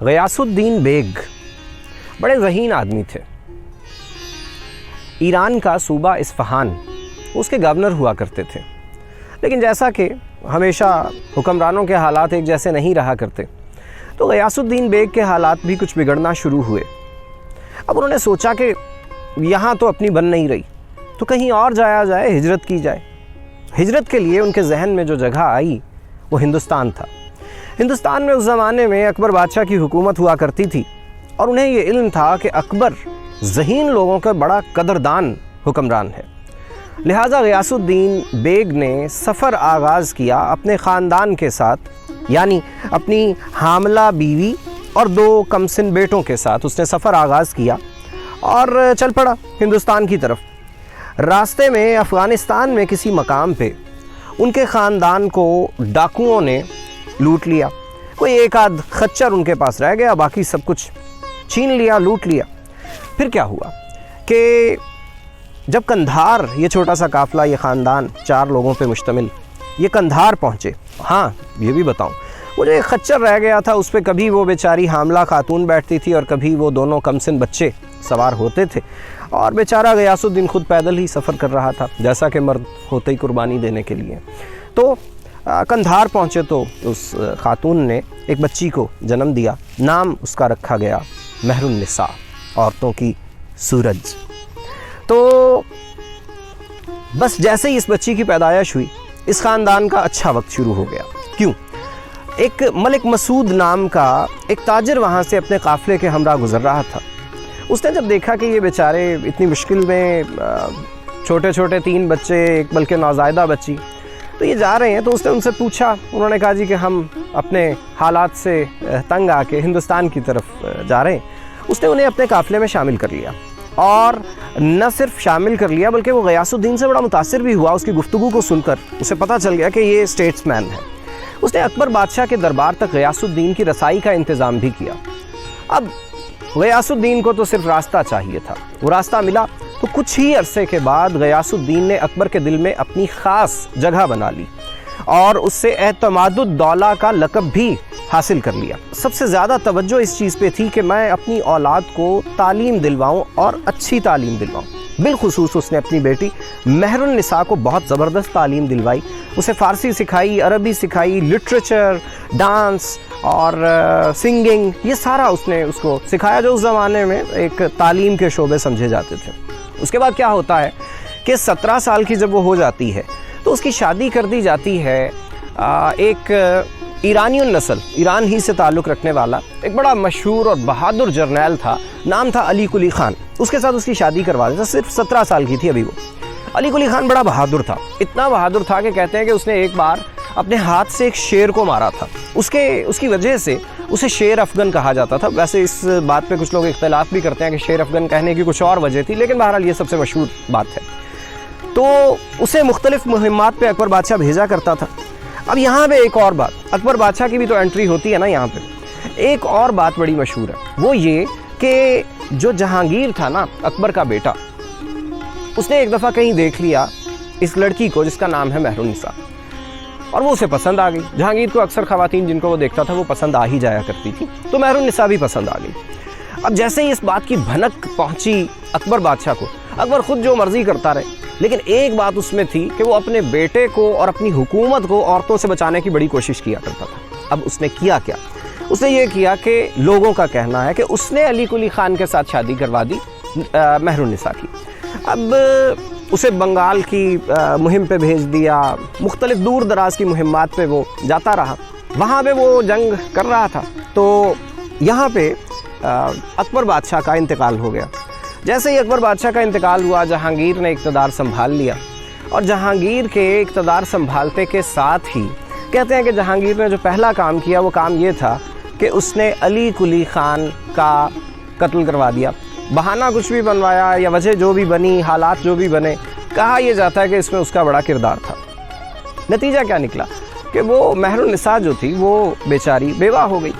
غیاث الدین bag بڑے ذہین آدمی تھے. ایران کا صوبہ اصفہان اس کے گورنر ہوا کرتے تھے. لیکن جیسا کہ ہمیشہ حکمرانوں کے حالات ایک جیسے نہیں رہا کرتے، تو غیاث الدین بیگ کے حالات بھی کچھ بگڑنا شروع ہوئے. اب انہوں نے سوچا کہ یہاں تو اپنی بن نہیں رہی، تو کہیں اور جایا جائے، ہجرت کی جائے. ہجرت کے لیے ان کے ذہن میں جو جگہ آئی وہ ہندوستان تھا. ہندوستان میں اس زمانے میں اکبر بادشاہ کی حکومت ہوا کرتی تھی، اور انہیں یہ علم تھا کہ اکبر ذہین لوگوں کا بڑا قدردان حکمران ہے. لہٰذا غیاث الدین بیگ نے سفر آغاز کیا اپنے خاندان کے ساتھ، یعنی اپنی حاملہ بیوی اور 2 کمسن بیٹوں کے ساتھ اس نے سفر آغاز کیا اور چل پڑا ہندوستان کی طرف. راستے میں افغانستان میں کسی مقام پہ ان کے خاندان کو ڈاکوؤں نے لوٹ لیا. کوئی ایک آدھ خچر ان کے پاس رہ گیا، باقی سب کچھ چھین لیا، لوٹ لیا. پھر کیا ہوا کہ جب قندھار، یہ چھوٹا سا قافلہ، یہ خاندان 4 لوگوں پہ مشتمل، یہ قندھار پہنچے. ہاں یہ بھی بتاؤں، وہ جو ایک خچر رہ گیا تھا اس پہ کبھی وہ بیچاری حاملہ خاتون بیٹھتی تھی اور کبھی وہ 2 کمسن بچے سوار ہوتے تھے، اور بیچارہ غیاث الدین خود پیدل ہی سفر کر رہا تھا، جیسا کہ مرد ہوتے ہی قربانی دینے کے لیے. تو قندھار پہنچے تو اس خاتون نے ایک بچی کو جنم دیا. نام اس کا رکھا گیا مہر النساء، عورتوں کی سورج. تو بس جیسے ہی اس بچی کی پیدائش ہوئی، اس خاندان کا اچھا وقت شروع ہو گیا. کیوں؟ ایک ملک مسعود نام کا ایک تاجر وہاں سے اپنے قافلے کے ہمراہ گزر رہا تھا. اس نے جب دیکھا کہ یہ بیچارے اتنی مشکل میں، چھوٹے چھوٹے 3 بچے، ایک بلکہ نوزائیدہ بچی، تو یہ جا رہے ہیں، تو اس نے ان سے پوچھا. انہوں نے کہا جی کہ ہم اپنے حالات سے تنگ آ کے ہندوستان کی طرف جا رہے ہیں. اس نے انہیں اپنے قافلے میں شامل کر لیا، اور نہ صرف شامل کر لیا بلکہ وہ غیاث الدین سے بڑا متاثر بھی ہوا. اس کی گفتگو کو سن کر اسے پتہ چل گیا کہ یہ اسٹیٹس مین ہے. اس نے اکبر بادشاہ کے دربار تک غیاث الدین کی رسائی کا انتظام بھی کیا. اب غیاث الدین کو تو صرف راستہ چاہیے تھا، وہ راستہ ملا. تو کچھ ہی عرصے کے بعد غیاث الدین نے اکبر کے دل میں اپنی خاص جگہ بنا لی، اور اس سے اعتماد الدولہ کا لقب بھی حاصل کر لیا. سب سے زیادہ توجہ اس چیز پہ تھی کہ میں اپنی اولاد کو تعلیم دلواؤں، اور اچھی تعلیم دلواؤں. بالخصوص اس نے اپنی بیٹی مہر النساء کو بہت زبردست تعلیم دلوائی. اسے فارسی سکھائی، عربی سکھائی، لٹریچر، ڈانس اور سنگنگ، یہ سارا اس نے اس کو سکھایا، جو اس زمانے میں ایک تعلیم کے شعبے سمجھے جاتے تھے. اس کے بعد کیا ہوتا ہے کہ 17 سال کی جب وہ ہو جاتی ہے تو اس کی شادی کر دی جاتی ہے ایک ایرانی النسل، ایران ہی سے تعلق رکھنے والا ایک بڑا مشہور اور بہادر جرنیل تھا، نام تھا علی قلی خان. اس کے ساتھ اس کی شادی کروا دیتا. صرف 17 سال کی تھی ابھی وہ. علی قلی خان بڑا بہادر تھا، اتنا بہادر تھا کہ کہتے ہیں کہ اس نے ایک بار اپنے ہاتھ سے ایک شیر کو مارا تھا. اس کی وجہ سے اسے شیر افغن کہا جاتا تھا. ویسے اس بات پہ کچھ لوگ اختلاف بھی کرتے ہیں کہ شیر افغن کہنے کی کچھ اور وجہ تھی، لیکن بہرحال یہ سب سے مشہور بات ہے. تو اسے مختلف مہمات پہ اکبر بادشاہ بھیجا کرتا تھا. اب یہاں پہ ایک اور بات، اکبر بادشاہ کی بھی تو انٹری ہوتی ہے نا یہاں پہ. ایک اور بات بڑی مشہور ہے، وہ یہ کہ جو جہانگیر تھا نا، اکبر کا بیٹا، اس نے ایک دفعہ کہیں دیکھ لیا اس لڑکی کو جس کا نام ہے مہر النساء، اور وہ اسے پسند آ گئی. جہانگیر کو اکثر خواتین جن کو وہ دیکھتا تھا وہ پسند آ ہی جایا کرتی تھی، تو مہر النساء بھی پسند آ گئی. اب جیسے ہی اس بات کی بھنک پہنچی اکبر بادشاہ کو، اکبر خود جو مرضی کرتا رہے، لیکن ایک بات اس میں تھی کہ وہ اپنے بیٹے کو اور اپنی حکومت کو عورتوں سے بچانے کی بڑی کوشش کیا کرتا تھا. اب اس نے کیا کیا؟ اس نے یہ کیا کہ لوگوں کا کہنا ہے کہ اس نے علی قلی خان کے ساتھ شادی کروا دی مہر النساء کی. اب اسے بنگال کی مہم پہ بھیج دیا، مختلف دور دراز کی مہمات پہ وہ جاتا رہا. وہاں پہ وہ جنگ کر رہا تھا. تو یہاں پہ اکبر بادشاہ کا انتقال ہو گیا. جیسے ہی اکبر بادشاہ کا انتقال ہوا، جہانگیر نے اقتدار سنبھال لیا. اور جہانگیر کے اقتدار سنبھالتے کے ساتھ ہی کہتے ہیں کہ جہانگیر نے جو پہلا کام کیا وہ کام یہ تھا کہ اس نے علی قلی خان کا قتل کروا دیا. بہانہ کچھ بھی بنوایا یا وجہ جو بھی بنی، حالات جو بھی بنے، کہا یہ جاتا ہے کہ اس میں اس کا بڑا کردار تھا. نتیجہ کیا نکلا کہ وہ مہر النساء جو تھی وہ بیچاری بیوہ ہو گئی.